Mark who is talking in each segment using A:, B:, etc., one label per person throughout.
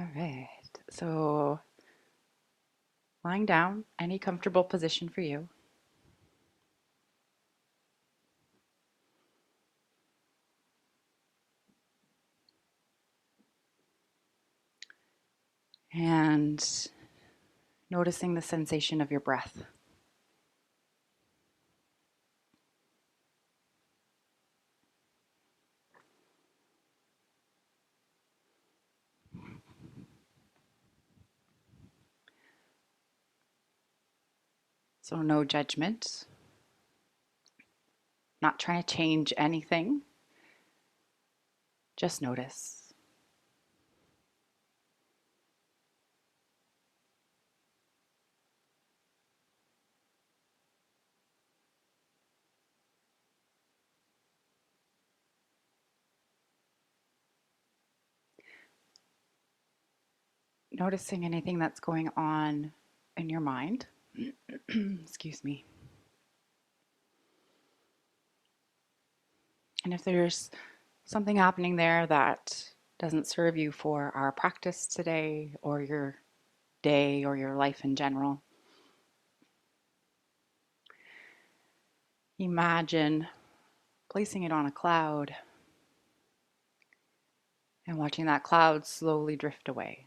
A: All right. So lying down, any comfortable position for you. And noticing the sensation of your breath. So no judgment, not trying to change anything, just notice. Noticing anything that's going on in your mind. Excuse me. And if there's something happening there that doesn't serve you for our practice today or your day or your life in general, imagine placing it on a cloud and watching that cloud slowly drift away.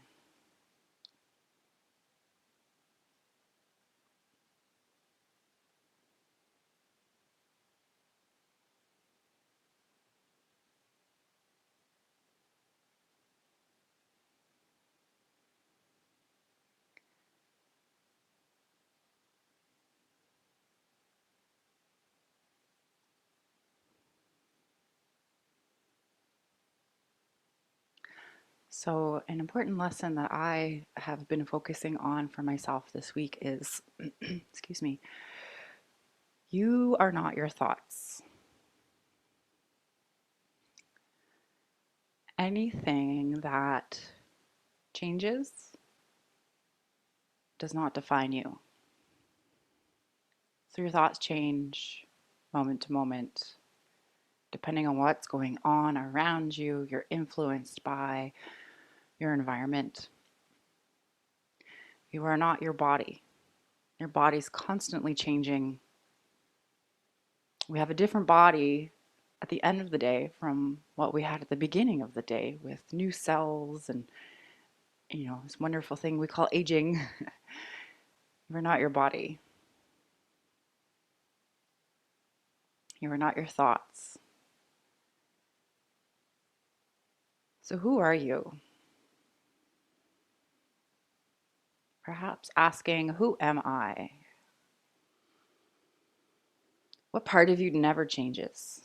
A: So, an important lesson that I have been focusing on for myself this week is excuse me, you are not your thoughts. Anything that changes does not define you. So, your thoughts change moment to moment. Depending on what's going on around you, you're influenced by your environment. You are not your body. Your body's constantly changing. We have a different body at the end of the day from what we had at the beginning of the day with new cells and this wonderful thing we call aging. You are not your body. You are not your thoughts. So who are you? Perhaps asking, who am I? What part of you never changes?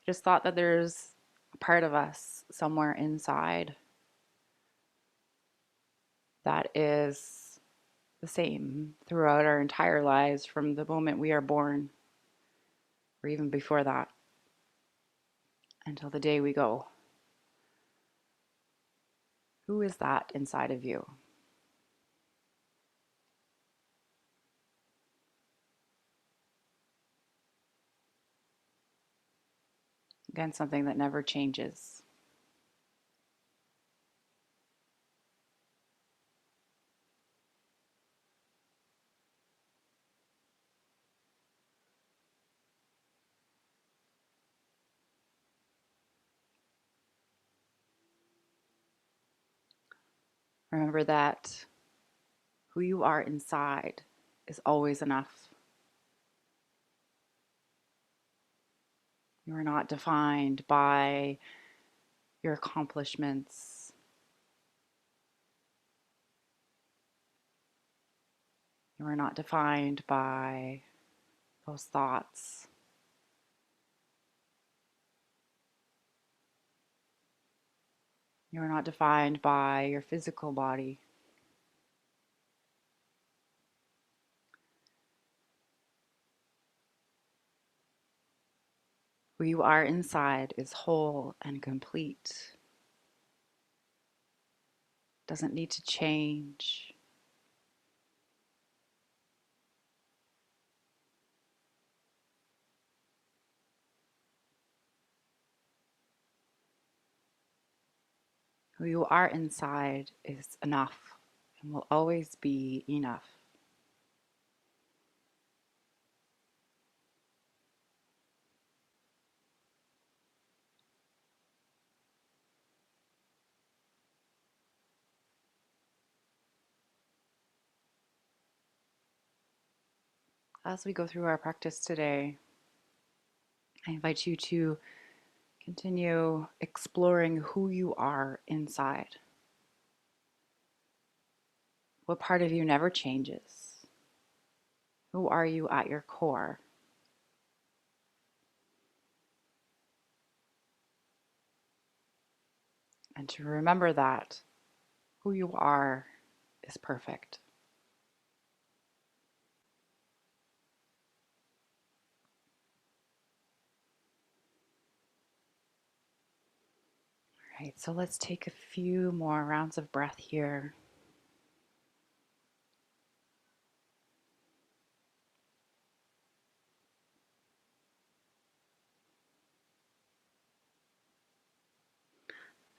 A: Just thought that there's a part of us somewhere inside that is the same throughout our entire lives from the moment we are born, or even before that, until the day we go. Who is that inside of you? Again, something that never changes. Remember that who you are inside is always enough. You are not defined by your accomplishments. You are not defined by those thoughts. You are not defined by your physical body. Who you are inside is whole and complete. Doesn't need to change. Who you are inside is enough and will always be enough. As we go through our practice today, I invite you to continue exploring who you are inside. What part of you never changes? Who are you at your core? And to remember that who you are is perfect. All right, so let's take a few more rounds of breath here.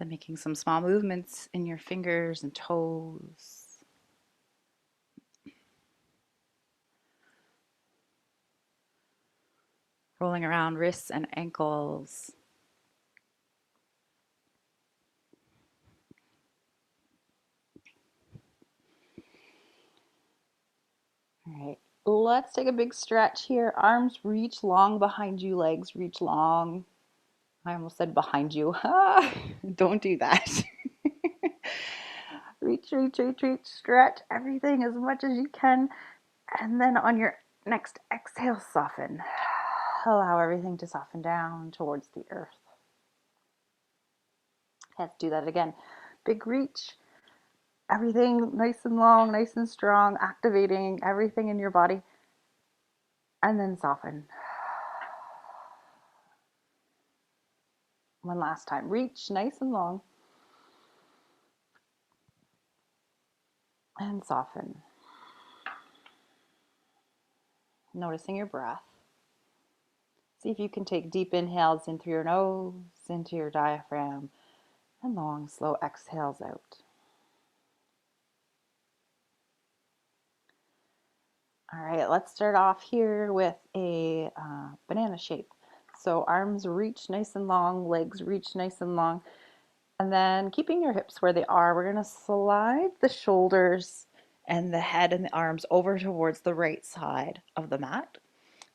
A: Then making some small movements in your fingers and toes. Rolling around wrists and ankles. All right, let's take a big stretch here. Arms reach long behind you, legs reach long. I almost said behind you. Don't do that. Reach, reach, reach, reach, stretch everything as much as you can. And then on your next exhale, soften. Allow everything to soften down towards the earth. Let's do that again. Big reach. Everything nice and long, nice and strong, activating everything in your body. And then soften. One last time. Reach nice and long. And soften. Noticing your breath. See if you can take deep inhales in through your nose, into your diaphragm, and long, slow exhales out. All right, let's start off here with a banana shape. So arms reach nice and long, legs reach nice and long. And then keeping your hips where they are, we're going to slide the shoulders and the head and the arms over towards the right side of the mat.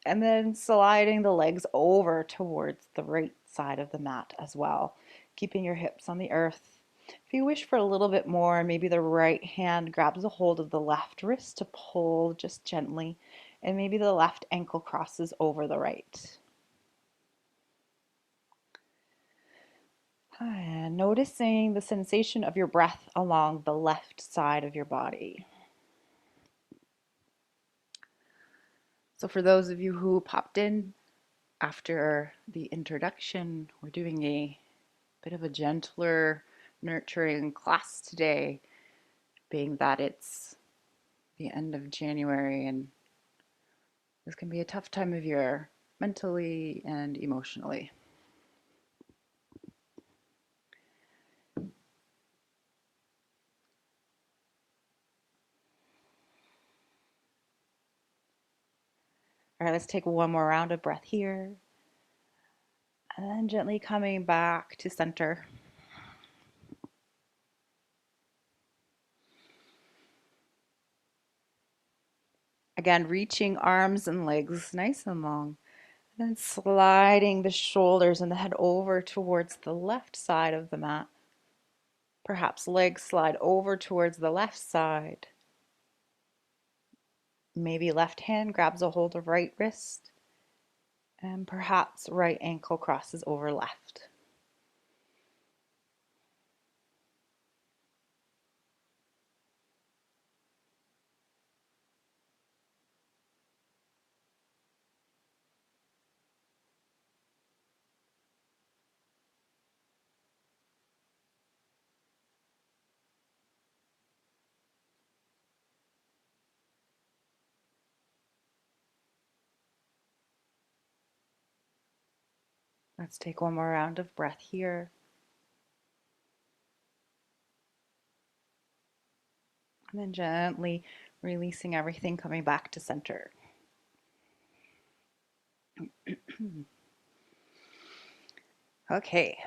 A: And then sliding the legs over towards the right side of the mat as well, keeping your hips on the earth. If you wish for a little bit more, maybe the right hand grabs a hold of the left wrist to pull just gently, and maybe the left ankle crosses over the right. And noticing the sensation of your breath along the left side of your body. So for those of you who popped in after the introduction, we're doing a bit of a gentler, nurturing class today, being that it's the end of January and this can be a tough time of year, mentally and emotionally. All right, let's take one more round of breath here. And then gently coming back to center. Again, reaching arms and legs nice and long. And then sliding the shoulders and the head over towards the left side of the mat. Perhaps legs slide over towards the left side. Maybe left hand grabs a hold of right wrist. And perhaps right ankle crosses over left. Let's take one more round of breath here. And then gently releasing everything, coming back to center. Okay,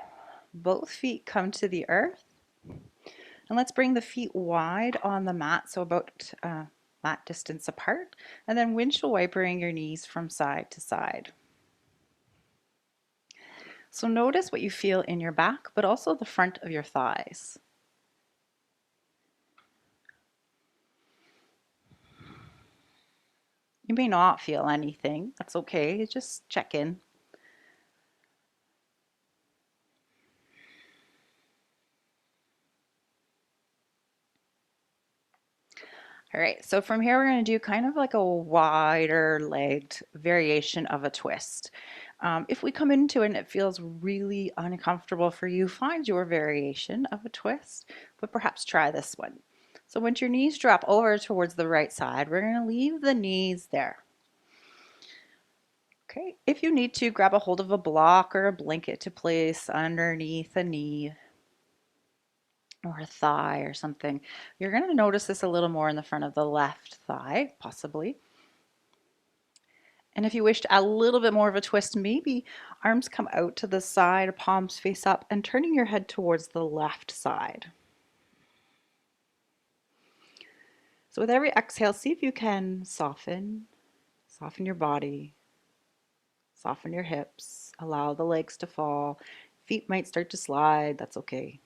A: both feet come to the earth. And let's bring the feet wide on the mat, so about mat distance apart. And then windshield wipering your knees from side to side. So notice what you feel in your back, but also the front of your thighs. You may not feel anything. That's okay. Just check in. All right, so from here we're going to do kind of like a wider legged variation of a twist. If we come into it and it feels really uncomfortable for you, find your variation of a twist, but perhaps try this one. So once your knees drop over towards the right side, we're going to leave the knees there. Okay, if you need to, grab a hold of a block or a blanket to place underneath a knee or a thigh or something. You're going to notice this a little more in the front of the left thigh, possibly. And if you wish to add a little bit more of a twist, maybe arms come out to the side, palms face up, and turning your head towards the left side. So with every exhale, see if you can soften your body, soften your hips, allow the legs to fall. Feet might start to slide, that's okay.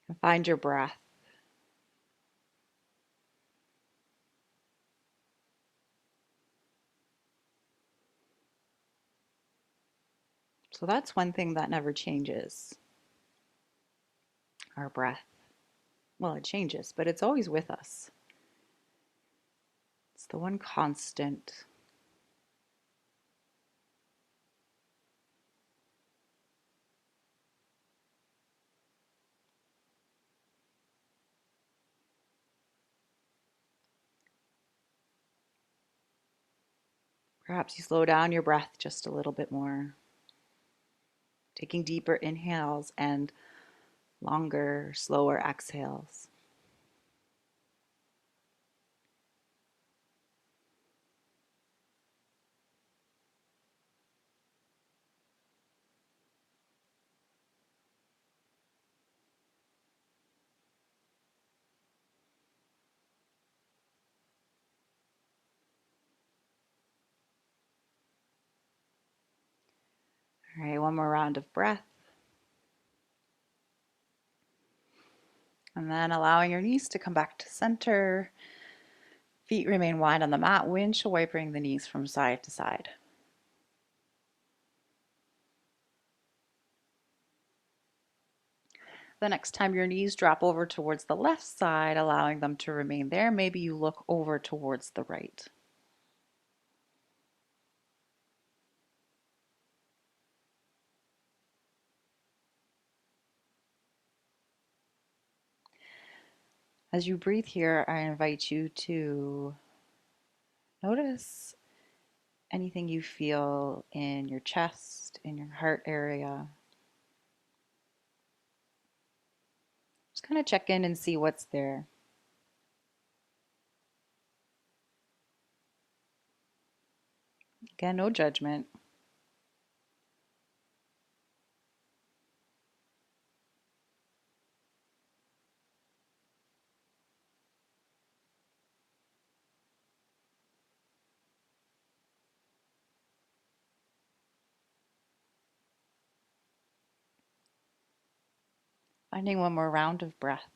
A: And find your breath. So that's one thing that never changes, our breath. Well, it changes, but it's always with us. It's the one constant. Perhaps you slow down your breath just a little bit more, taking deeper inhales and longer, slower exhales. All right, one more round of breath. And then allowing your knees to come back to center. Feet remain wide on the mat, windshield wipering the knees from side to side. The next time your knees drop over towards the left side, allowing them to remain there, maybe you look over towards the right. As you breathe here, I invite you to notice anything you feel in your chest, in your heart area. Just kind of check in and see what's there. Again, no judgment. Finding one more round of breath.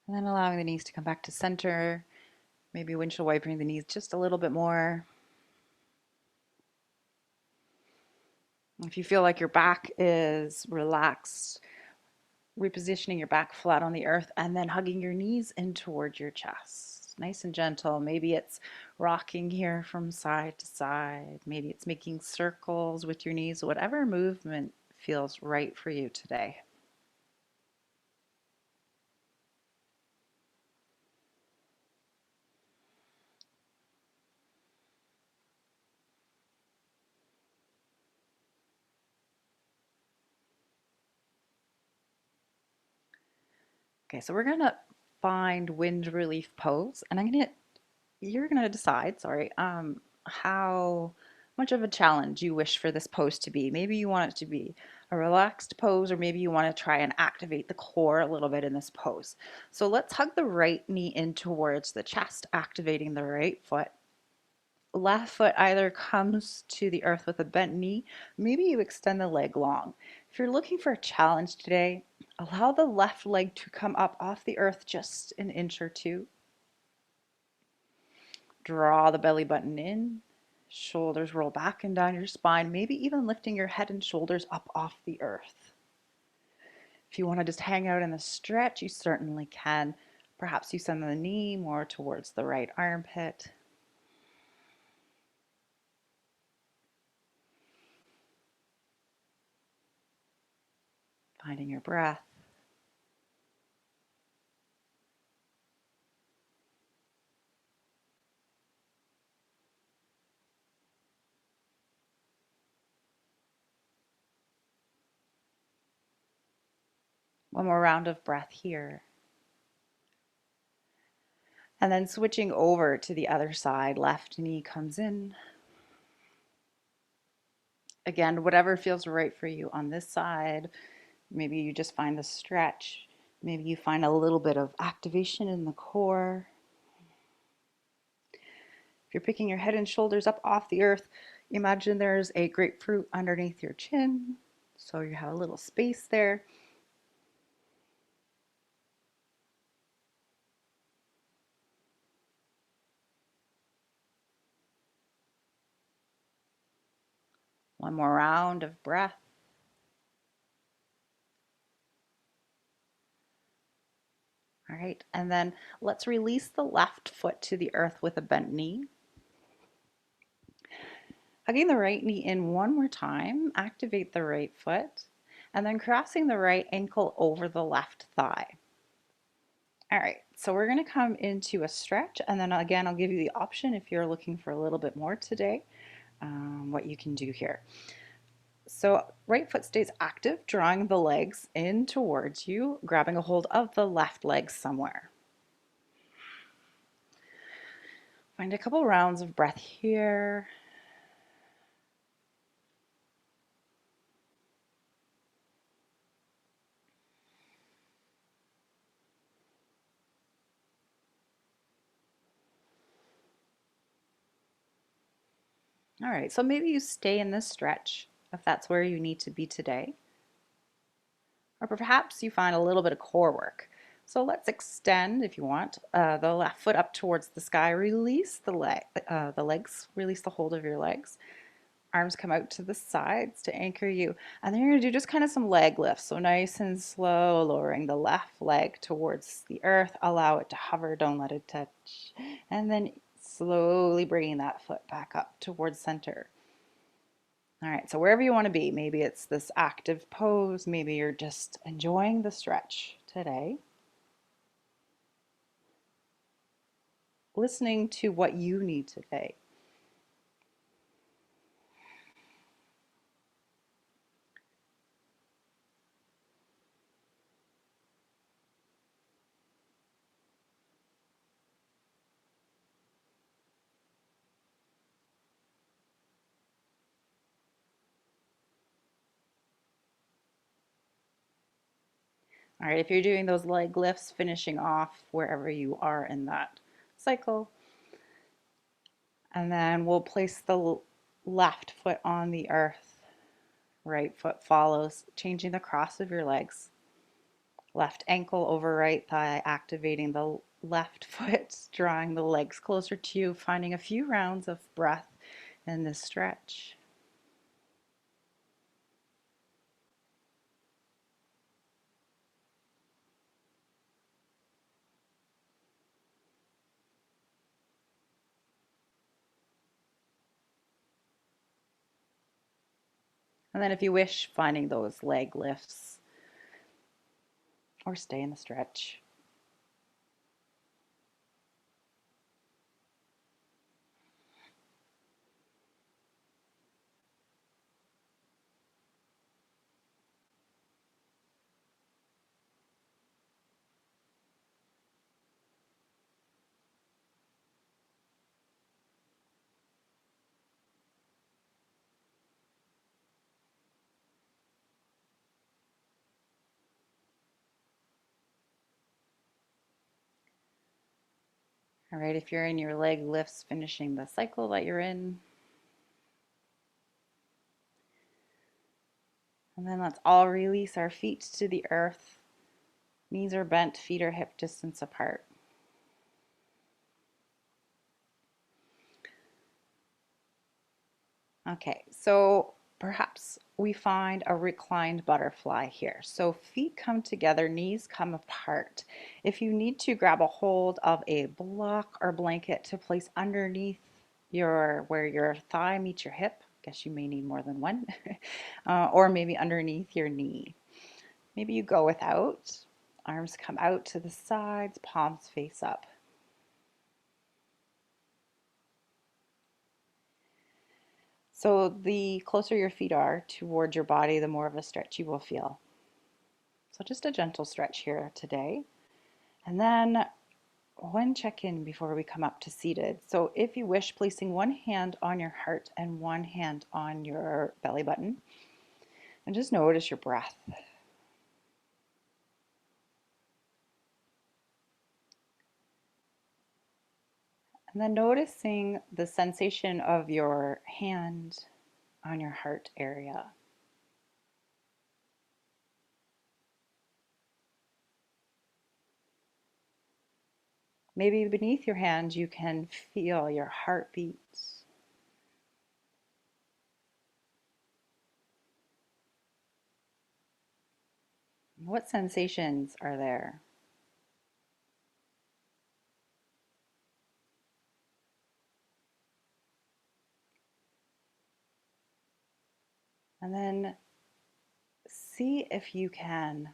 A: And then allowing the knees to come back to center. Maybe windshield wipering the knees just a little bit more. If you feel like your back is relaxed, repositioning your back flat on the earth and then hugging your knees in towards your chest. Nice and gentle. Maybe it's rocking here from side to side. Maybe it's making circles with your knees. Whatever movement feels right for you today. Okay, so we're gonna find wind relief pose, and you're gonna decide, sorry, how much of a challenge you wish for this pose to be. Maybe you want it to be a relaxed pose, or maybe you want to try and activate the core a little bit in this pose. So let's hug the right knee in towards the chest, activating the right foot. Left foot either comes to the earth with a bent knee, maybe you extend the leg long. If you're looking for a challenge today, allow the left leg to come up off the earth just an inch or two. Draw the belly button in, shoulders roll back and down your spine, maybe even lifting your head and shoulders up off the earth. If you want to just hang out in the stretch, you certainly can. Perhaps you send the knee more towards the right armpit. Finding your breath. One more round of breath here. And then switching over to the other side, left knee comes in. Again, whatever feels right for you on this side. Maybe you just find the stretch. Maybe you find a little bit of activation in the core. If you're picking your head and shoulders up off the earth, imagine there's a grapefruit underneath your chin. So you have a little space there. One more round of breath. All right, and then let's release the left foot to the earth with a bent knee. Hugging the right knee in one more time, activate the right foot, and then crossing the right ankle over the left thigh. All right, so we're gonna come into a stretch, and then again, I'll give you the option if you're looking for a little bit more today, what you can do here. So right foot stays active, drawing the legs in towards you, grabbing a hold of the left leg somewhere. Find a couple rounds of breath here. All right, so maybe you stay in this stretch if that's where you need to be today. Or perhaps you find a little bit of core work. So let's extend, if you want, the left foot up towards the sky. Release the legs, release the hold of your legs. Arms come out to the sides to anchor you. And then you're gonna do just kind of some leg lifts. So nice and slow, lowering the left leg towards the earth. Allow it to hover, don't let it touch. And then slowly bringing that foot back up towards center. All right, so wherever you want to be, maybe it's this active pose, maybe you're just enjoying the stretch today. Listening to what you need today. All right, if you're doing those leg lifts, finishing off wherever you are in that cycle. And then we'll place the left foot on the earth. Right foot follows, changing the cross of your legs. Left ankle over right thigh, activating the left foot, drawing the legs closer to you, finding a few rounds of breath in this stretch. And then if you wish, finding those leg lifts or stay in the stretch. All right, if you're in your leg lifts, finishing the cycle that you're in. And then let's all release our feet to the earth. Knees are bent, feet are hip distance apart. Okay, so perhaps we find a reclined butterfly here. So feet come together, knees come apart. If you need to, grab a hold of a block or blanket to place underneath where your thigh meets your hip. Guess you may need more than one. Or maybe underneath your knee. Maybe you go without. Arms come out to the sides, palms face up. So the closer your feet are towards your body, the more of a stretch you will feel. So just a gentle stretch here today. And then one check-in before we come up to seated. So if you wish, placing one hand on your heart and one hand on your belly button. And just notice your breath. And then noticing the sensation of your hand on your heart area. Maybe beneath your hand you can feel your heartbeat. What sensations are there? And then see if you can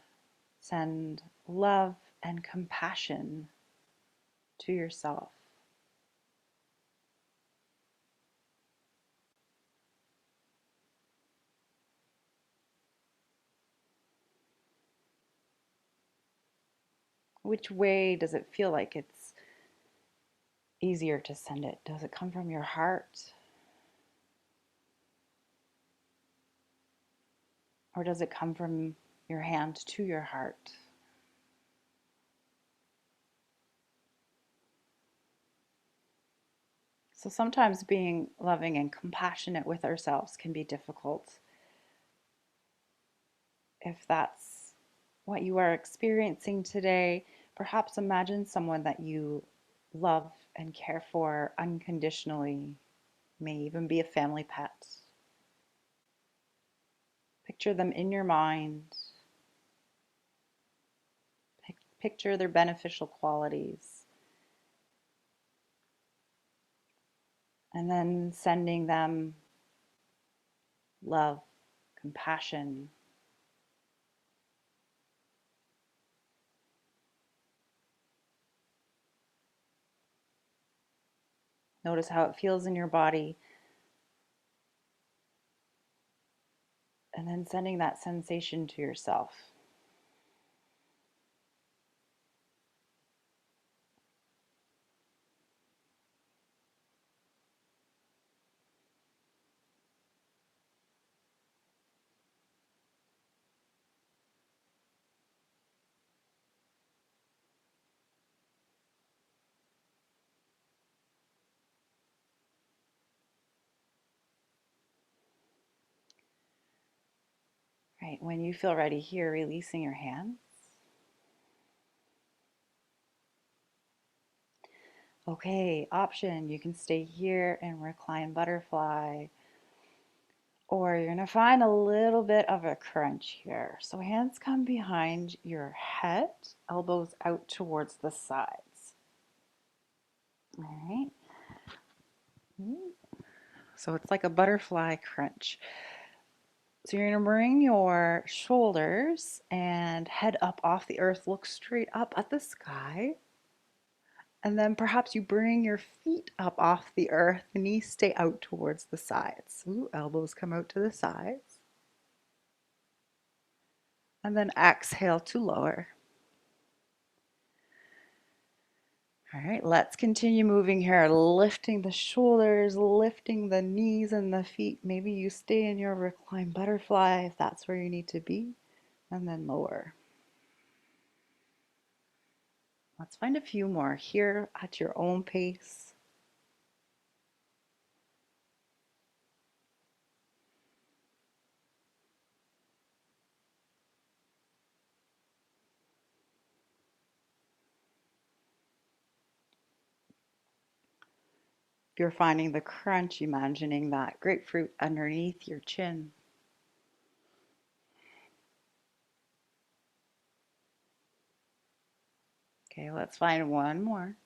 A: send love and compassion to yourself. Which way does it feel like it's easier to send it? Does it come from your heart? Or does it come from your hand to your heart? So sometimes being loving and compassionate with ourselves can be difficult. If that's what you are experiencing today, perhaps imagine someone that you love and care for unconditionally, may even be a family pet. Picture them in your mind. Picture their beneficial qualities. And then sending them love, compassion. Notice how it feels in your body. And then sending that sensation to yourself. Right, when you feel ready here, releasing your hands. Okay, option, you can stay here and recline butterfly, or you're gonna find a little bit of a crunch here. So hands come behind your head, elbows out towards the sides. All right. So it's like a butterfly crunch. So you're gonna bring your shoulders and head up off the earth, look straight up at the sky. And then perhaps you bring your feet up off the earth, the knees stay out towards the sides. Ooh, elbows come out to the sides. And then exhale to lower. All right, let's continue moving here, lifting the shoulders, lifting the knees and the feet. Maybe you stay in your reclined butterfly if that's where you need to be, and then lower. Let's find a few more here at your own pace. If you're finding the crunch, imagining that grapefruit underneath your chin. Okay, let's find one more.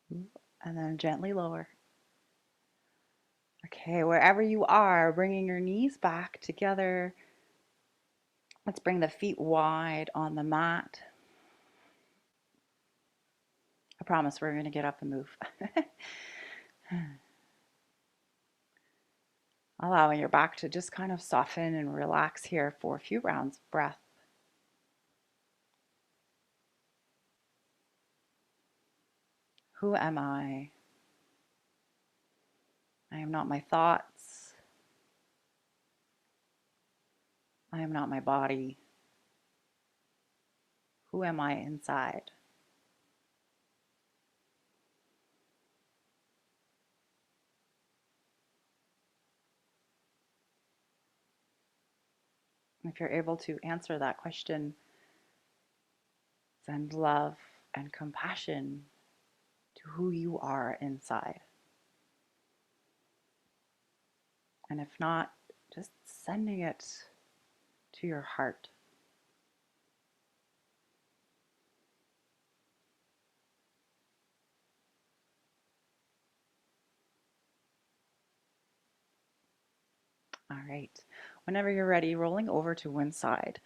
A: And then gently lower. Okay, wherever you are, bringing your knees back together. Let's bring the feet wide on the mat. I promise we're going to get up and move. Allowing your back to just kind of soften and relax here for a few rounds of breath. Who am I? I am not my thoughts. I am not my body. Who am I inside? If you're able to answer that question, send love and compassion to who you are inside. And if not, just sending it to your heart. All right. Whenever you're ready, rolling over to one side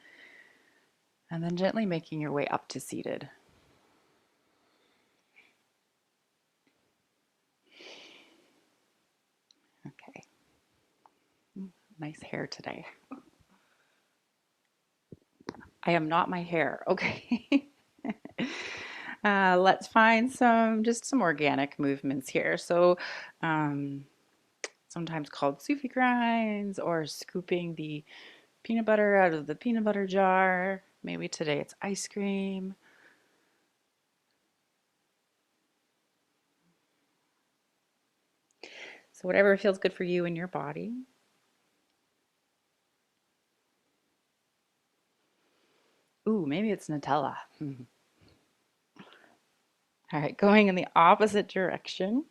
A: and then gently making your way up to seated. Okay. Nice hair today. I am not my hair. Okay. Let's find just some organic movements here. So sometimes called Sufi grinds or scooping the peanut butter out of the peanut butter jar. Maybe today it's ice cream. So whatever feels good for you and your body. Ooh, maybe it's Nutella. All right, going in the opposite direction.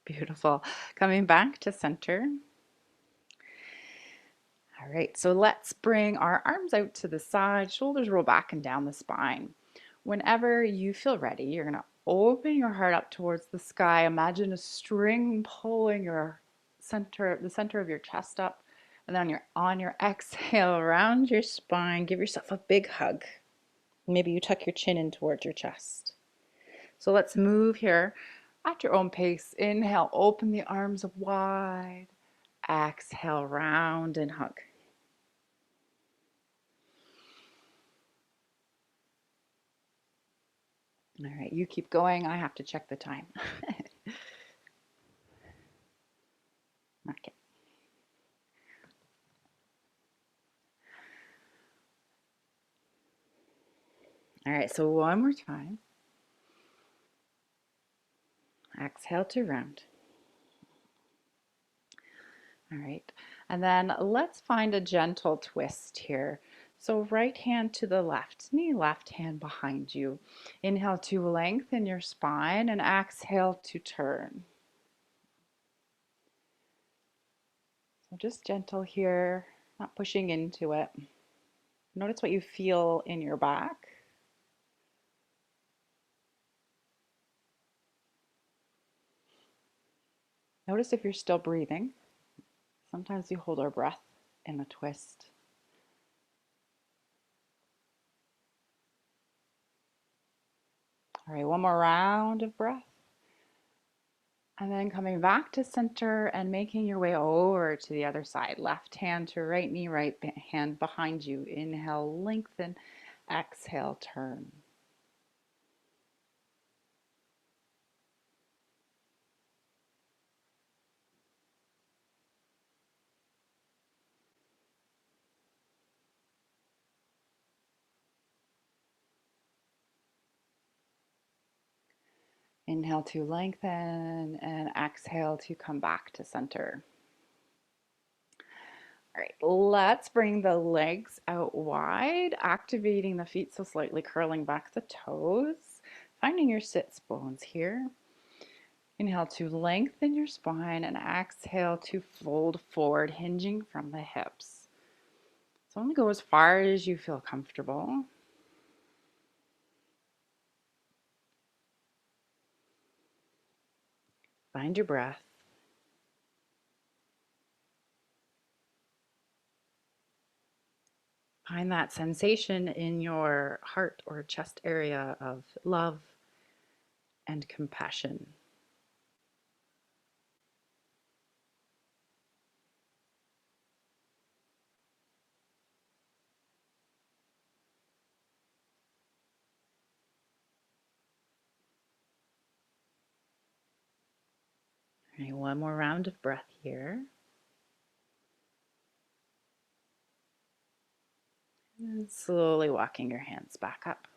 A: Beautiful. Coming back to center. All right, so let's bring our arms out to the side, shoulders roll back and down the spine. Whenever you feel ready, you're going to open your heart up towards the sky. Imagine a string pulling the center of your chest up. And then on your exhale, around your spine, give yourself a big hug. Maybe you tuck your chin in towards your chest. So let's move here at your own pace. Inhale, open the arms wide. Exhale, round and hug. All right, you keep going. I have to check the time. Okay. All right, so one more time. Exhale to round. All right, and then let's find a gentle twist here. So right hand to the left knee, left hand behind you. Inhale to lengthen your spine and exhale to turn. So just gentle here, not pushing into it. Notice what you feel in your back. Notice if you're still breathing. Sometimes we hold our breath in a twist. All right, one more round of breath. And then coming back to center and making your way over to the other side. Left hand to right knee, right hand behind you. Inhale, lengthen. Exhale, turn. Inhale to lengthen and exhale to come back to center. All right, let's bring the legs out wide, activating the feet, so slightly curling back the toes, finding your sits bones here. Inhale to lengthen your spine and exhale to fold forward, hinging from the hips. So only go as far as you feel comfortable. Find your breath. Find that sensation in your heart or chest area of love and compassion. All right, one more round of breath here. And slowly walking your hands back up.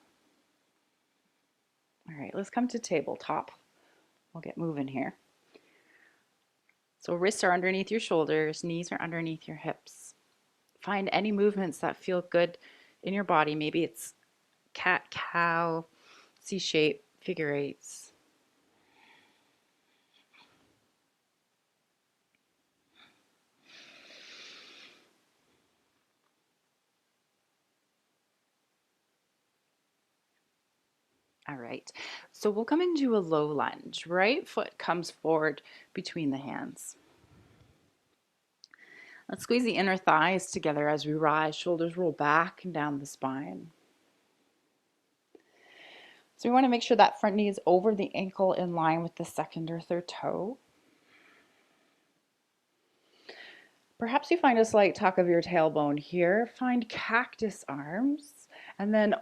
A: All right, let's come to tabletop. We'll get moving here. So wrists are underneath your shoulders, knees are underneath your hips. Find any movements that feel good in your body. Maybe it's cat, cow, C shape, figure eights. All right, so we'll come into a low lunge. Right foot comes forward between the hands. Let's squeeze the inner thighs together as we rise. Shoulders roll back and down the spine. So we want to make sure that front knee is over the ankle in line with the second or third toe. Perhaps you find a slight tuck of your tailbone here. Find cactus arms, and then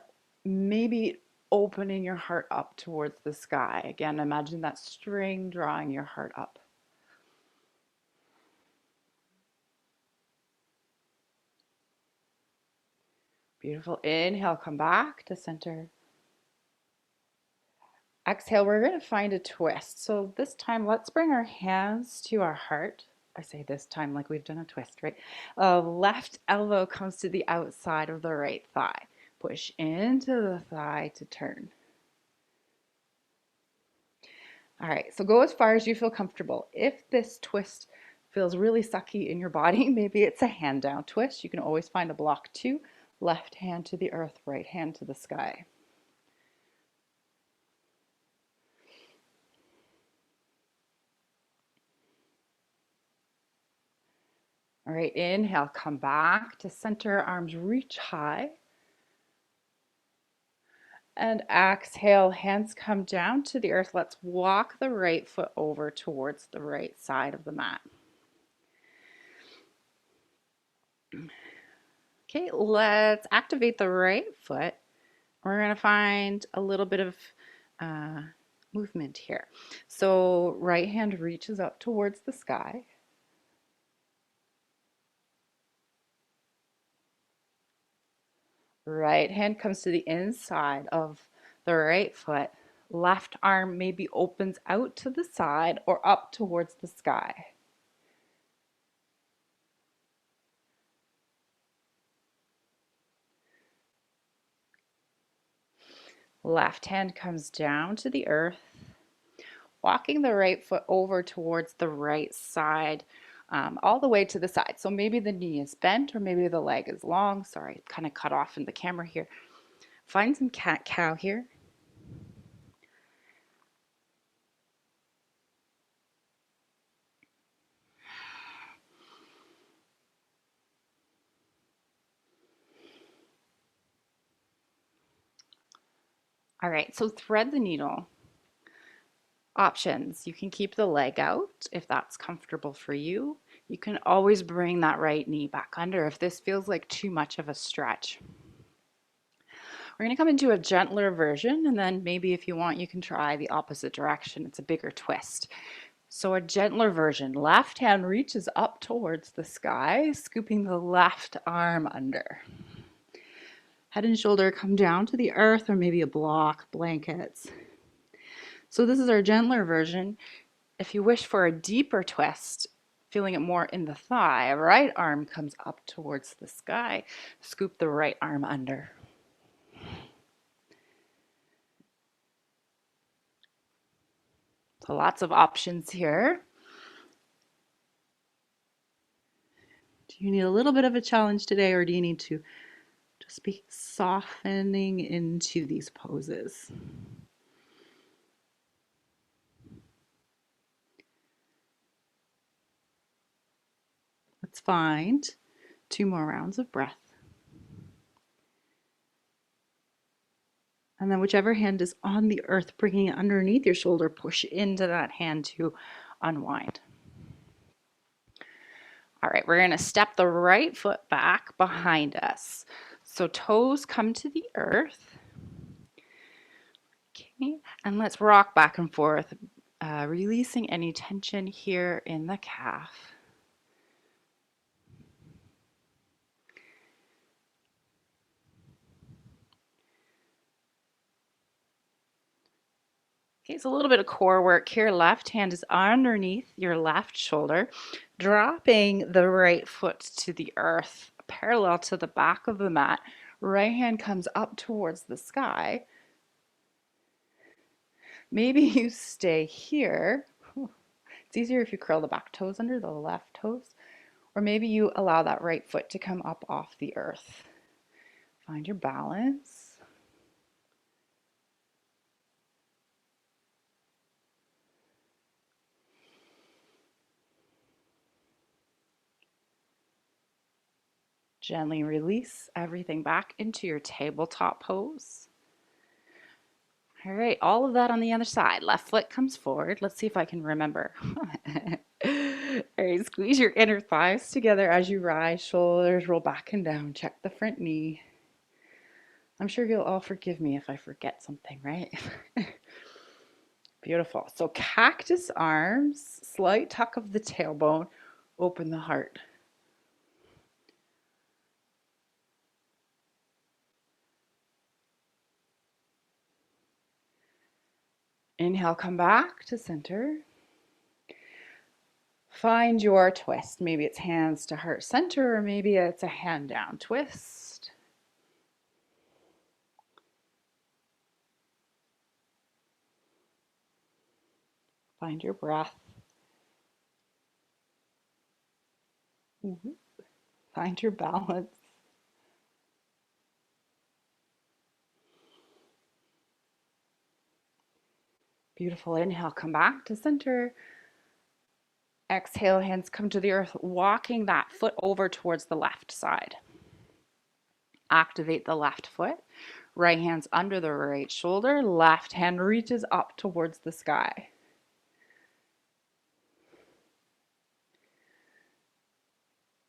A: maybe opening your heart up towards the sky. Again, imagine that string drawing your heart up. Beautiful. Inhale, come back to center. Exhale, we're going to find a twist. So this time, let's bring our hands to our heart. I say this time like we've done a twist, right? Left elbow comes to the outside of the right thigh. Push into the thigh to turn. All right, so go as far as you feel comfortable. If this twist feels really sucky in your body, maybe it's a hand down twist. You can always find a block too. Left hand to the earth, right hand to the sky. All right, inhale, come back to center, arms reach high. And exhale, hands come down to the earth. Let's walk the right foot over towards the right side of the mat. Okay, let's activate the right foot. We're going to find a little bit of movement here. So right hand reaches up towards the sky. Right hand comes to the inside of the right foot. Left arm maybe opens out to the side or up towards the sky. Left hand comes down to the earth. Walking the right foot over towards the right side, all the way to the side. So maybe the knee is bent or maybe the leg is long. Sorry, kind of cut off in the camera here. Find some cat-cow here. All right, so thread the needle. Options. You can keep the leg out if that's comfortable for you. You can always bring that right knee back under if this feels like too much of a stretch. We're going to come into a gentler version, and then maybe if you want, you can try the opposite direction. It's a bigger twist. So a gentler version. Left hand reaches up towards the sky, scooping the left arm under. Head and shoulder come down to the earth or maybe a block, blankets. So this is our gentler version. If you wish for a deeper twist, feeling it more in the thigh, right arm comes up towards the sky. Scoop the right arm under. So lots of options here. Do you need a little bit of a challenge today, or do you need to just be softening into these poses? Let's find 2 more rounds of breath. And then whichever hand is on the earth, bringing it underneath your shoulder, push into that hand to unwind. All right, we're going to step the right foot back behind us. So toes come to the earth. Okay, and let's rock back and forth, releasing any tension here in the calf. Okay, so a little bit of core work here. Left hand is underneath your left shoulder, dropping the right foot to the earth, parallel to the back of the mat. Right hand comes up towards the sky. Maybe you stay here. It's easier if you curl the back toes under the left toes, or maybe you allow that right foot to come up off the earth. Find your balance. Gently release everything back into your tabletop pose. All right, all of that on the other side. Left foot comes forward. Let's see if I can remember. All right, squeeze your inner thighs together as you rise. Shoulders roll back and down. Check the front knee. I'm sure you'll all forgive me if I forget something, right? Beautiful. So cactus arms, slight tuck of the tailbone, open the heart. Inhale, come back to center. Find your twist. Maybe it's hands to heart center, or maybe it's a hand down twist. Find your breath. Find your balance. Beautiful. Inhale, come back to center. Exhale, hands come to the earth, walking that foot over towards the left side. Activate the left foot. Right hand's under the right shoulder. Left hand reaches up towards the sky.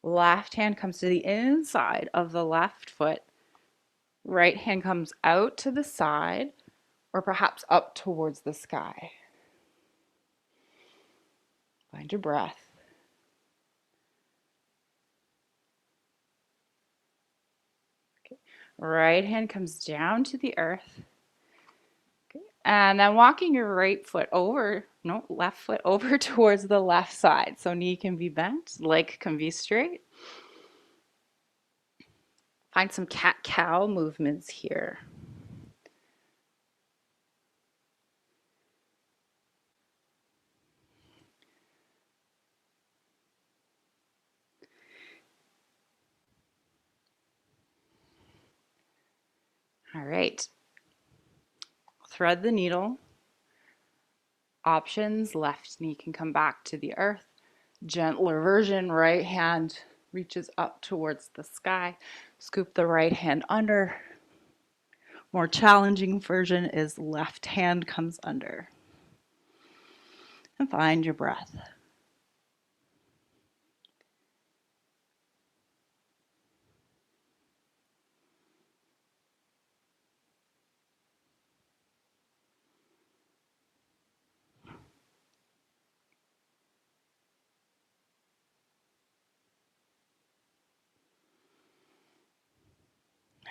A: Left hand comes to the inside of the left foot. Right hand comes out to the side, or perhaps up towards the sky. Find your breath. Okay. Right hand comes down to the earth. Okay. And then walking your left foot over towards the left side. So knee can be bent, leg can be straight. Find some cat-cow movements here. All right. Thread the needle. Options, left knee can come back to the earth. Gentler version, right hand reaches up towards the sky. Scoop the right hand under. More challenging version is left hand comes under. And find your breath.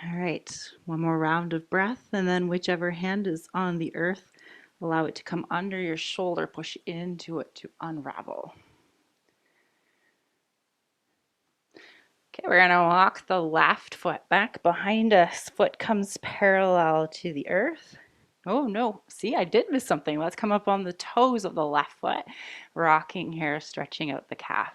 A: All right, one more round of breath, and then whichever hand is on the earth, Allow it to come under your shoulder, push into it to unravel. Okay, we're gonna walk the left foot back behind us. Foot comes parallel to the earth. Oh no, see, I did miss something. Let's come up on the toes of the left foot. Rocking here, stretching out the calf.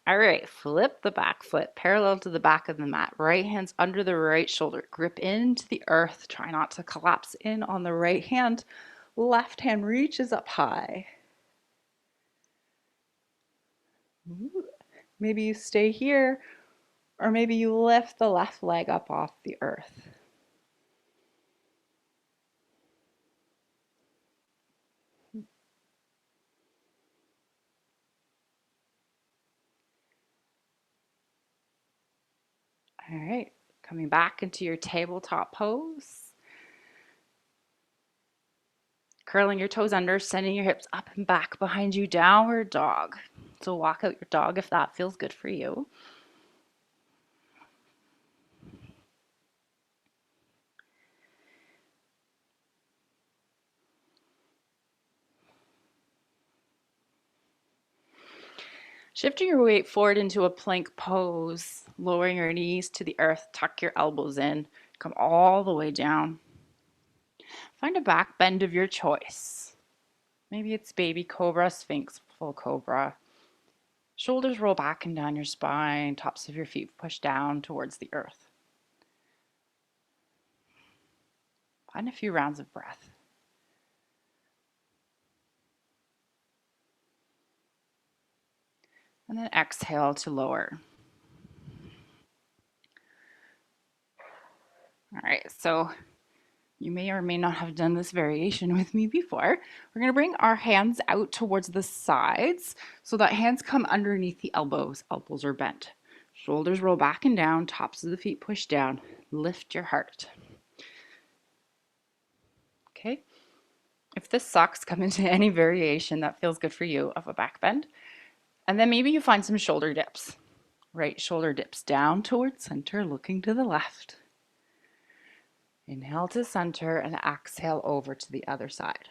A: All right, flip the back foot parallel to the back of the mat. Right hand's under the right shoulder. Grip into the earth. Try not to collapse in on the right hand. Left hand reaches up high. Ooh. Maybe you stay here, or maybe you lift the left leg up off the earth. All right, coming back into your tabletop pose. Curling your toes under, sending your hips up and back behind you, downward dog. So walk out your dog if that feels good for you. Shifting your weight forward into a plank pose, lowering your knees to the earth, tuck your elbows in, come all the way down. Find a back bend of your choice. Maybe it's baby cobra, sphinx, full cobra. Shoulders roll back and down your spine, tops of your feet push down towards the earth. Find a few rounds of breath. And then exhale to lower. All right, so you may or may not have done this variation with me before. We're going to bring our hands out towards the sides so that hands come underneath the elbows. Elbows are bent. Shoulders roll back and down, tops of the feet push down. Lift your heart. Okay. If this sucks, come into any variation that feels good for you of a back bend. And then maybe you find some shoulder dips. Right shoulder dips down towards center, looking to the left. Inhale to center and exhale over to the other side.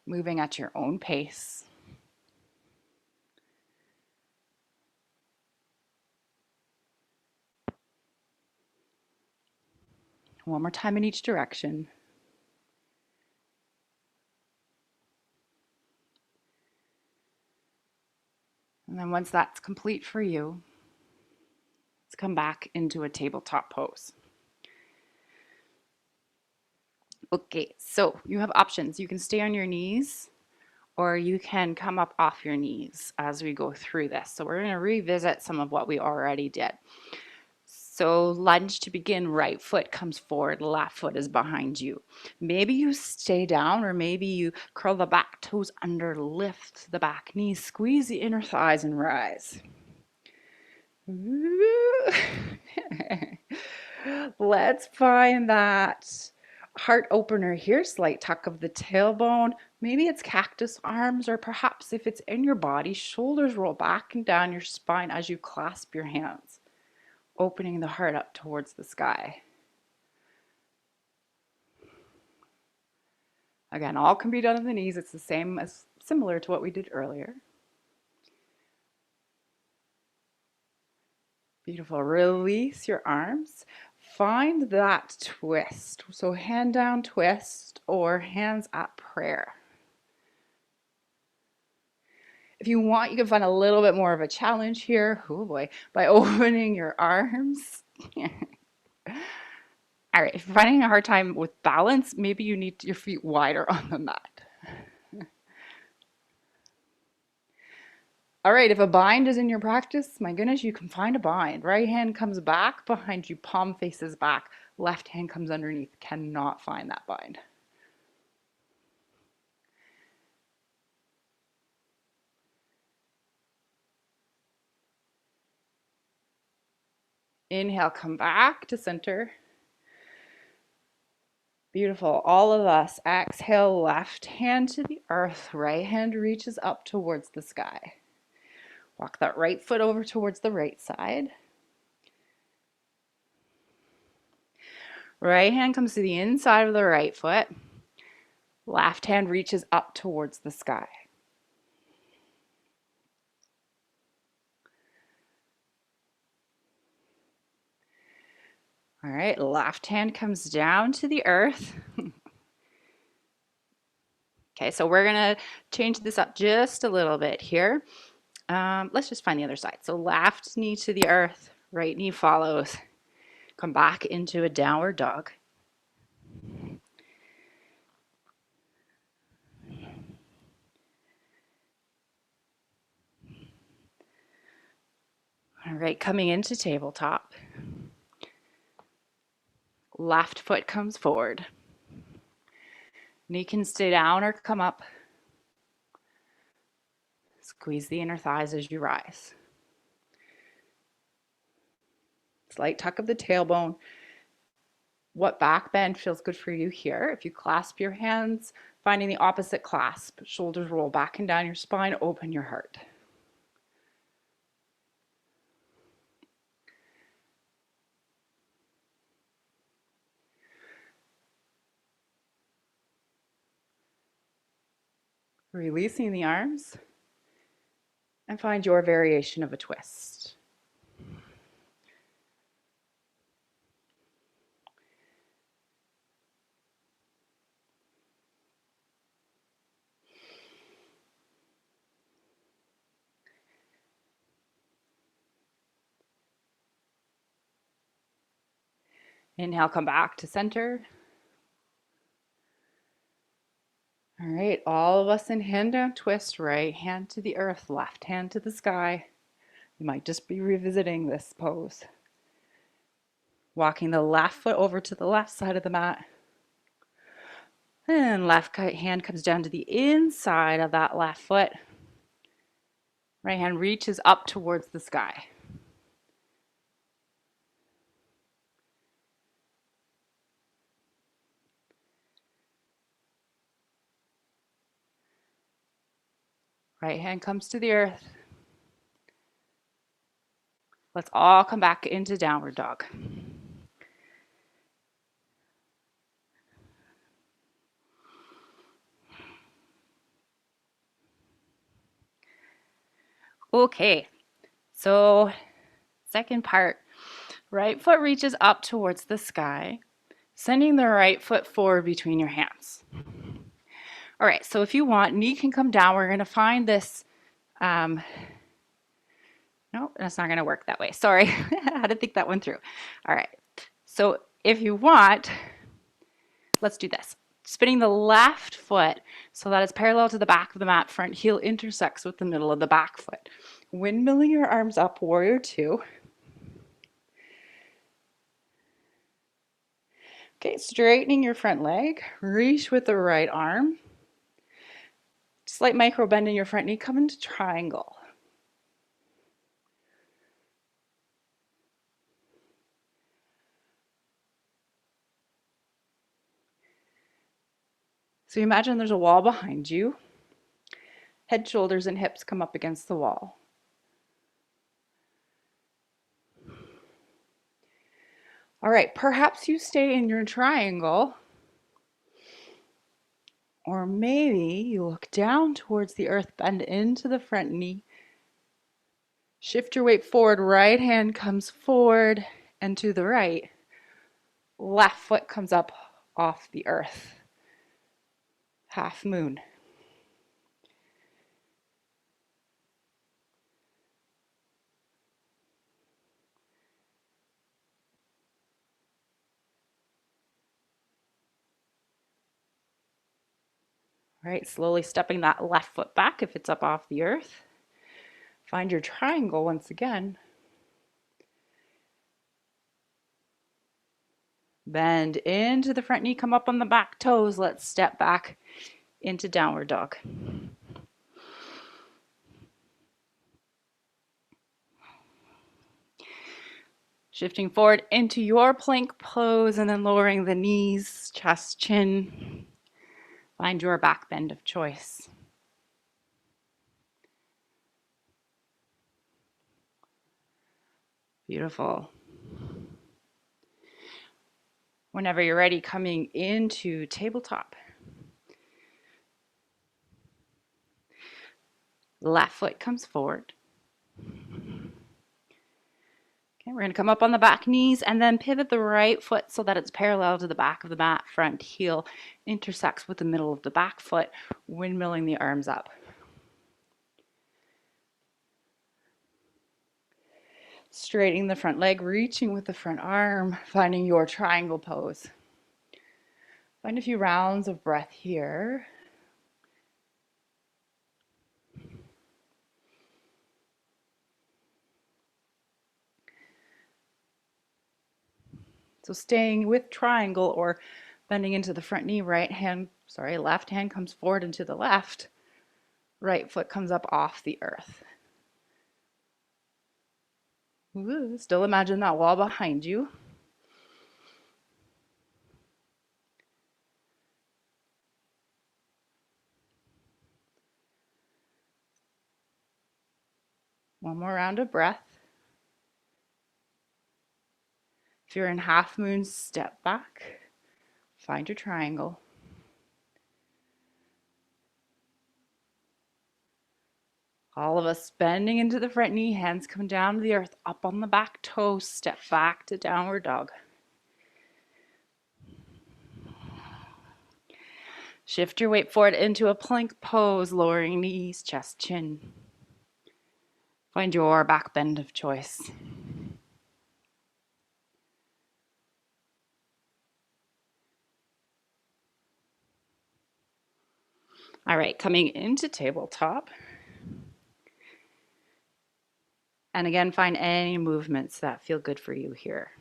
A: Moving at your own pace. One more time in each direction. And then once that's complete for you, let's come back into a tabletop pose. Okay, so you have options. You can stay on your knees or you can come up off your knees as we go through this. So we're going to revisit some of what we already did. So lunge to begin, right foot comes forward, left foot is behind you. Maybe you stay down or maybe you curl the back toes under, lift the back knees, squeeze the inner thighs and rise. Let's find that heart opener here, slight tuck of the tailbone. Maybe it's cactus arms, or perhaps if it's in your body, shoulders roll back and down your spine as you clasp your hands, opening the heart up towards the sky. Again, all can be done on the knees. It's the same as similar to what we did earlier. Beautiful. Release your arms. Find that twist. So hand down twist or hands at prayer. If you want, you can find a little bit more of a challenge here. Oh boy, by opening your arms. All right, if you're finding a hard time with balance, maybe you need your feet wider on the mat. All right, if a bind is in your practice, my goodness, you can find a bind. Right hand comes back behind you, palm faces back. Left hand comes underneath. Cannot find that bind. Inhale, come back to center. Beautiful. All of us. Exhale, left hand to the earth. Right hand reaches up towards the sky. Walk that right foot over towards the right side. Right hand comes to the inside of the right foot. Left hand reaches up towards the sky. All right, left hand comes down to the earth. Okay, so we're gonna change this up just a little bit here. Let's just find the other side. So left knee to the earth, right knee follows. Come back into a downward dog. All right, coming into tabletop. Left foot comes forward. Knee can stay down or come up. Squeeze the inner thighs as you rise. Slight tuck of the tailbone. What back bend feels good for you here? If you clasp your hands, finding the opposite clasp. Shoulders roll back and down your spine, open your heart. Releasing the arms and find your variation of a twist. Inhale, come back to center. All right, all of us in hand down twist, right hand to the earth, left hand to the sky. You might just be revisiting this pose. Walking the left foot over to the left side of the mat. And left hand comes down to the inside of that left foot. Right hand reaches up towards the sky. Right hand comes to the earth. Let's all come back into downward dog. Okay, so second part, right foot reaches up towards the sky, sending the right foot forward between your hands. All right, so if you want, knee can come down. We're gonna find this, no, that's not gonna work that way. Sorry, I had to think that one through. All right, so if you want, let's do this. Spinning the left foot so that it's parallel to the back of the mat, front heel intersects with the middle of the back foot. Windmilling your arms up, warrior two. Okay, straightening your front leg, reach with the right arm. Slight micro bend in your front knee, come into triangle. So imagine there's a wall behind you. Head, shoulders, and hips come up against the wall. All right, perhaps you stay in your triangle, or maybe you look down towards the earth, bend into the front knee. Shift your weight forward, right hand comes forward and to the right. Left foot comes up off the earth. Half moon. All right, slowly stepping that left foot back if it's up off the earth. Find your triangle once again. Bend into the front knee, come up on the back toes. Let's step back into downward dog. Shifting forward into your plank pose and then lowering the knees, chest, chin. Find your back bend of choice. Beautiful. Whenever you're ready, coming into tabletop. Left foot comes forward. Okay, we're going to come up on the back knees and then pivot the right foot so that it's parallel to the back of the mat. Front heel intersects with the middle of the back foot, windmilling the arms up. Straightening the front leg, reaching with the front arm, finding your triangle pose. Find a few rounds of breath here. So staying with triangle or bending into the front knee, left hand comes forward and to the left. Right foot comes up off the earth. Ooh, still imagine that wall behind you. One more round of breath. If you're in half moon, step back. Find your triangle. All of us bending into the front knee, hands come down to the earth, up on the back toes, step back to downward dog. Shift your weight forward into a plank pose, lowering knees, chest, chin. Find your back bend of choice. All right, coming into tabletop. And again, find any movements that feel good for you here.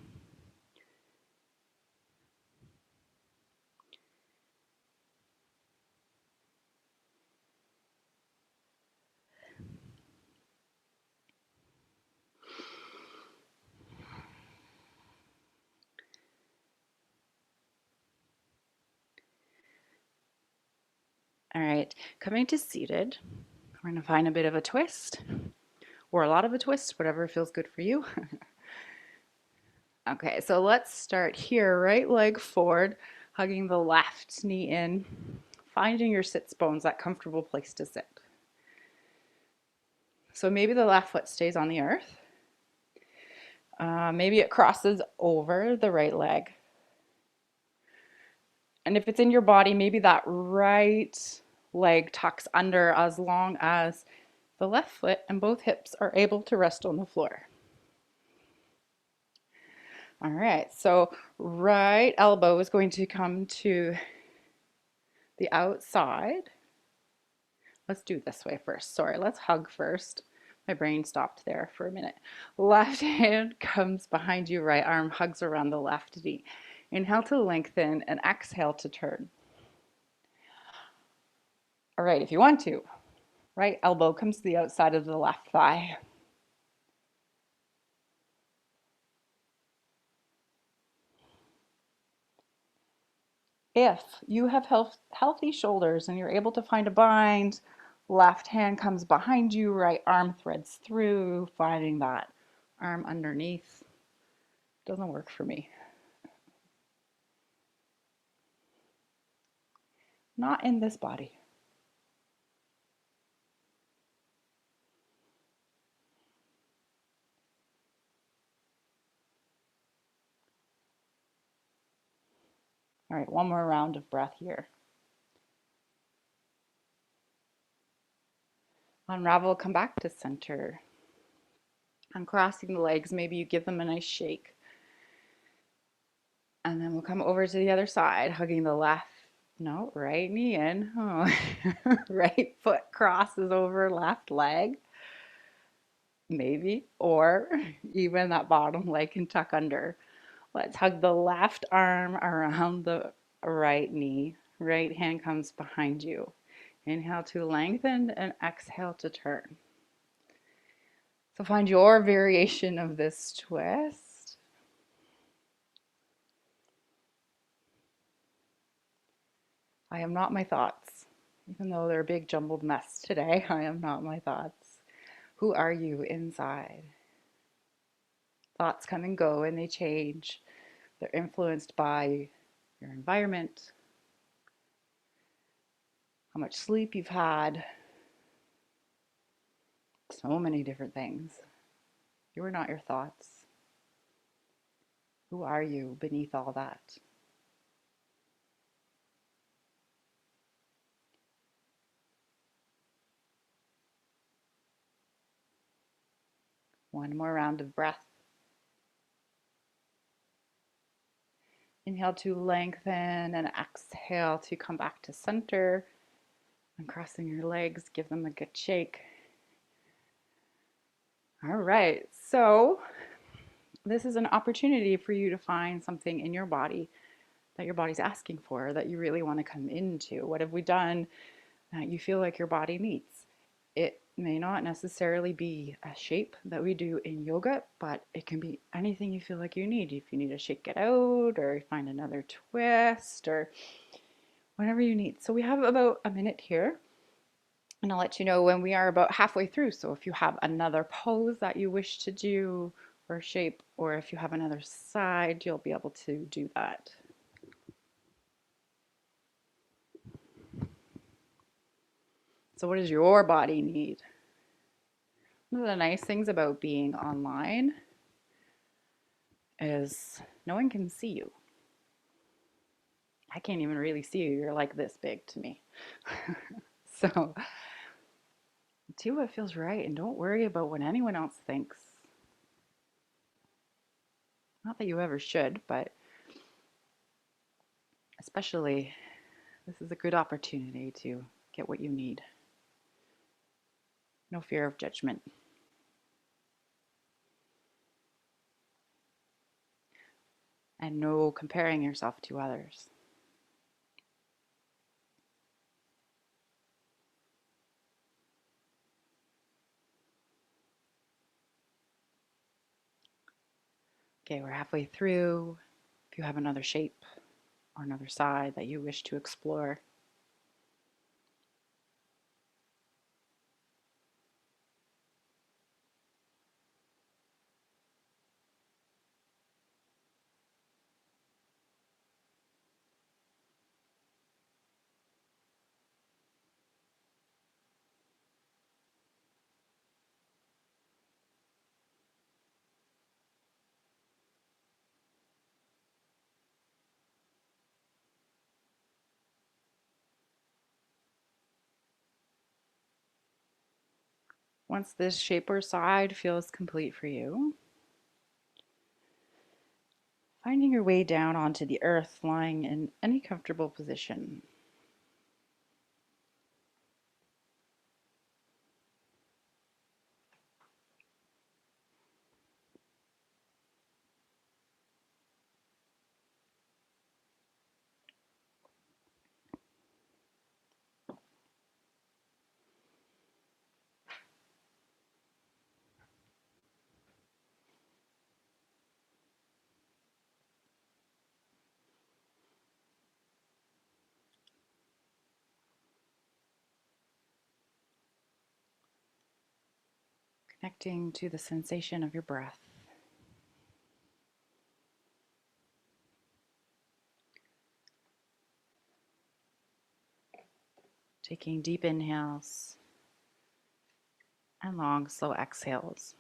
A: All right, coming to seated, we're going to find a bit of a twist or a lot of a twist, whatever feels good for you. Okay, so let's start here. Right leg forward, hugging the left knee in, finding your sits bones, that comfortable place to sit. So maybe the left foot stays on the earth. Maybe it crosses over the right leg. And if it's in your body, maybe that right leg tucks under as long as the left foot and both hips are able to rest on the floor. All right, so right elbow is going to come to the outside. Let's do it this way first. Sorry, let's hug first. My brain stopped there for a minute. Left hand comes behind you, right arm hugs around the left knee. Inhale to lengthen and exhale to turn. All right, if you want to, right elbow comes to the outside of the left thigh. If you have healthy shoulders and you're able to find a bind, left hand comes behind you, right arm threads through, finding that arm underneath. Doesn't work for me. Not in this body. All right, one more round of breath here. Unravel, come back to center. Uncrossing the legs, maybe you give them a nice shake. And then we'll come over to the other side, hugging the right knee in. Oh. Right foot crosses over left leg, maybe, or even that bottom leg can tuck under. Let's hug the left arm around the right knee. Right hand comes behind you. Inhale to lengthen and exhale to turn. So find your variation of this twist. I am not my thoughts. Even though they're a big jumbled mess today, I am not my thoughts. Who are you inside? Thoughts come and go and they change. They're influenced by your environment, how much sleep you've had, so many different things. You are not your thoughts. Who are you beneath all that? One more round of breath. Inhale to lengthen and exhale to come back to center. Uncrossing your legs, give them a good shake. All right, so this is an opportunity for you to find something in your body that your body's asking for, that you really want to come into. What have we done that you feel like your body needs? It may not necessarily be a shape that we do in yoga, but it can be anything you feel like you need. If you need to shake it out or find another twist or whatever you need. So we have about a minute here. And I'll let you know when we are about halfway through. So if you have another pose that you wish to do or shape, or if you have another side, you'll be able to do that. So what does your body need? One of the nice things about being online is no one can see you. I can't even really see you. You're like this big to me. So do what feels right and don't worry about what anyone else thinks. Not that you ever should, but especially this is a good opportunity to get what you need. No fear of judgment. And no comparing yourself to others. Okay, we're halfway through. If you have another shape or another side that you wish to explore, once this shape or side feels complete for you, finding your way down onto the earth, lying in any comfortable position. Connecting to the sensation of your breath. Taking deep inhales and long, slow exhales.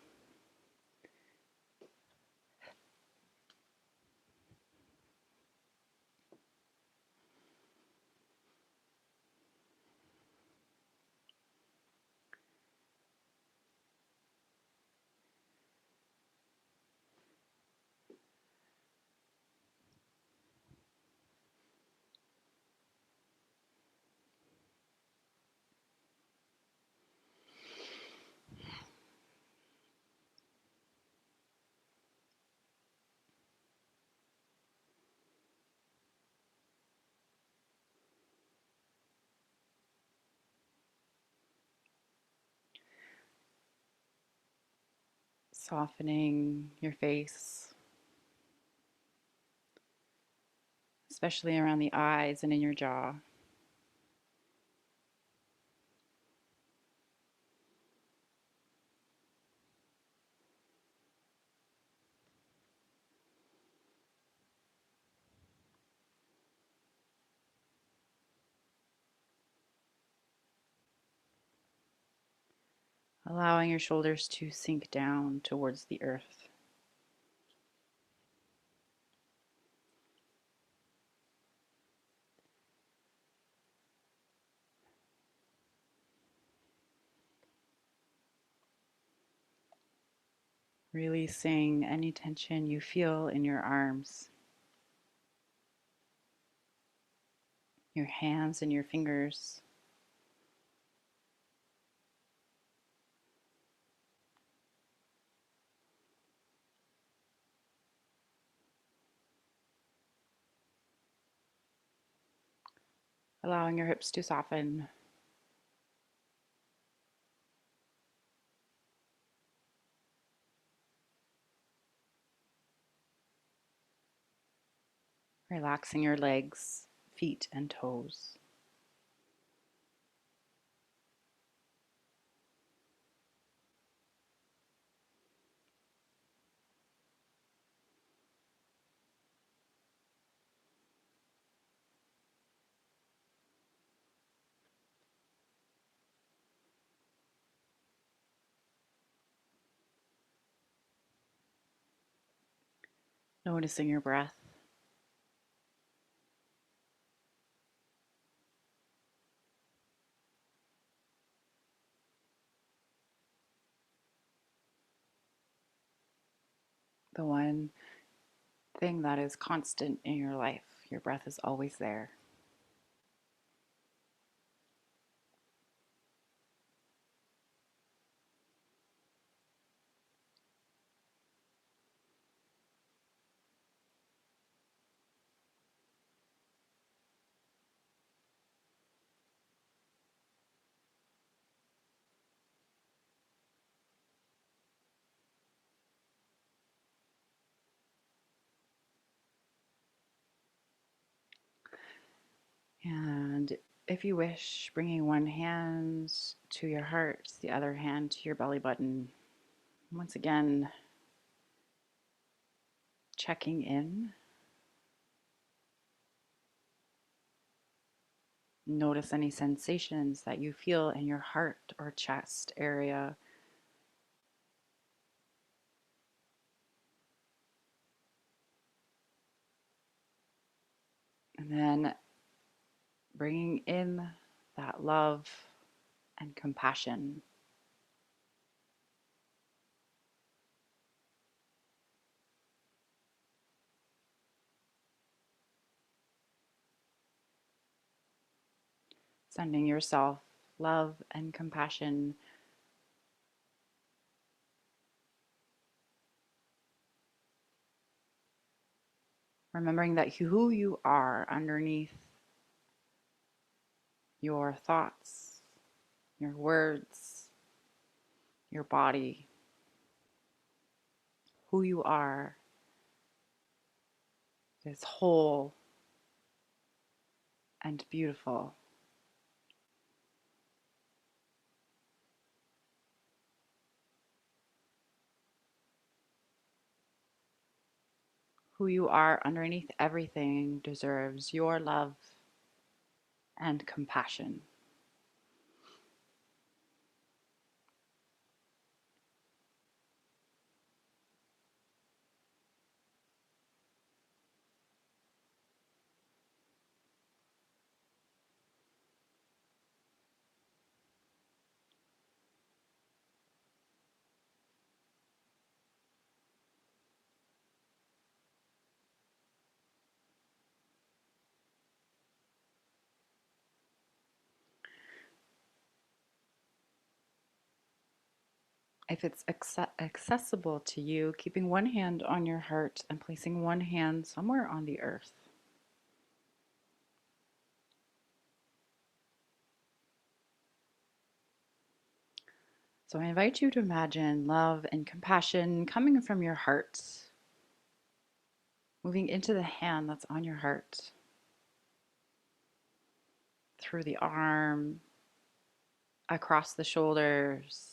A: Softening your face, especially around the eyes and in your jaw. allowing your shoulders to sink down towards the earth. Releasing any tension you feel in your arms, your hands, and your fingers. Allowing your hips to soften. Relaxing your legs, feet, and toes. Noticing your breath. The one thing that is constant in your life. Your breath is always there. And if you wish, bringing one hand to your heart, the other hand to your belly button. Once again, checking in. Notice any sensations that you feel in your heart or chest area. And then bringing in that love and compassion. Sending yourself love and compassion. Remembering that who you are underneath your thoughts, your words, your body, who you are is whole and beautiful. Who you are underneath everything deserves your love and compassion. If it's accessible to you, keeping one hand on your heart and placing one hand somewhere on the earth. So I invite you to imagine love and compassion coming from your heart, moving into the hand that's on your heart, through the arm, across the shoulders,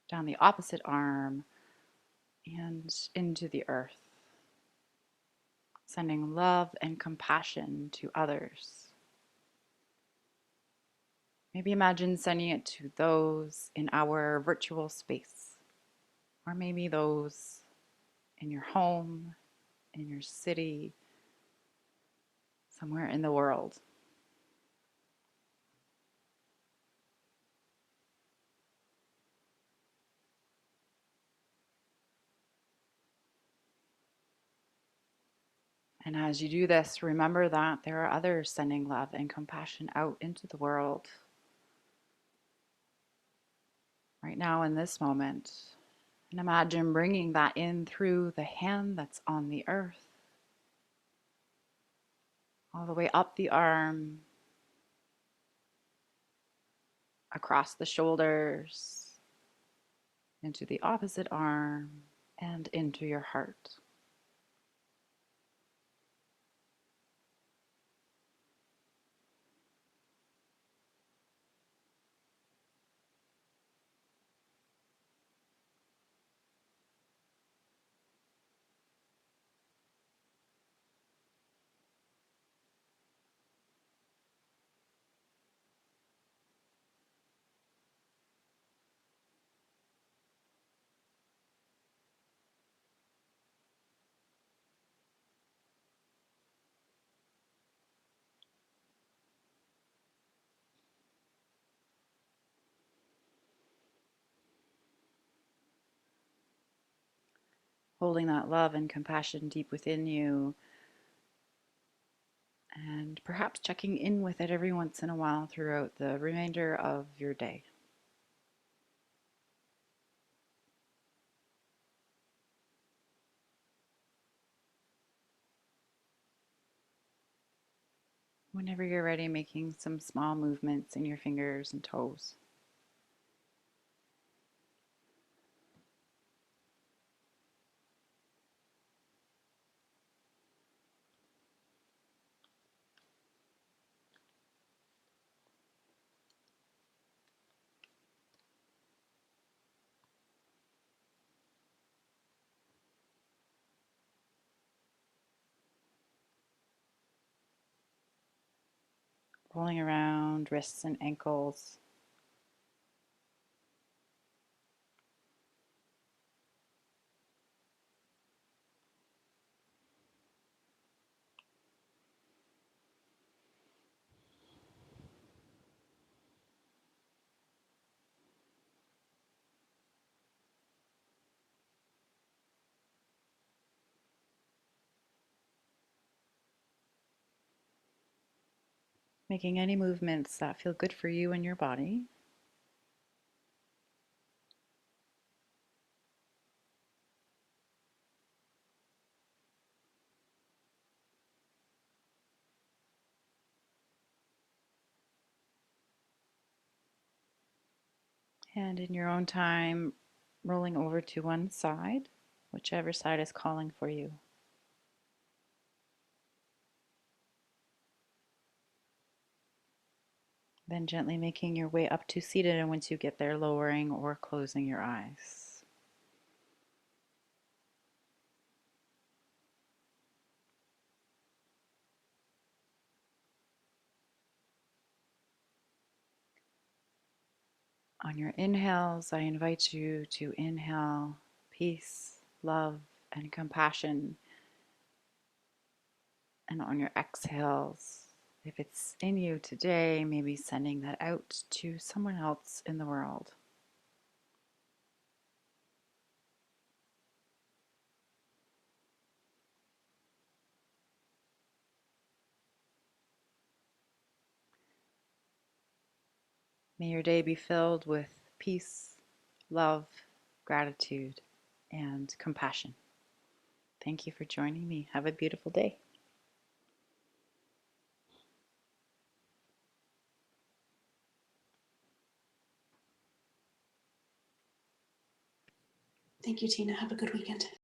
A: down the opposite arm, and into the earth, sending love and compassion to others. Maybe imagine sending it to those in our virtual space, or maybe those in your home, in your city, somewhere in the world. And as you do this, remember that there are others sending love and compassion out into the world right now in this moment. And imagine bringing that in through the hand that's on the earth, all the way up the arm, across the shoulders, into the opposite arm, and into your heart. Holding that love and compassion deep within you, and perhaps checking in with it every once in a while throughout the remainder of your day. Whenever you're ready, making some small movements in your fingers and toes. Rolling around wrists and ankles. Making any movements that feel good for you and your body. And in your own time, rolling over to one side, whichever side is calling for you. Then gently making your way up to seated, and once you get there, lowering or closing your eyes. On your inhales, I invite you to inhale peace, love, and compassion. And on your exhales, if it's in you today, maybe sending that out to someone else in the world. May your day be filled with peace, love, gratitude, and compassion. Thank you for joining me. Have a beautiful day.
B: Thank you, Tina. Have a good weekend.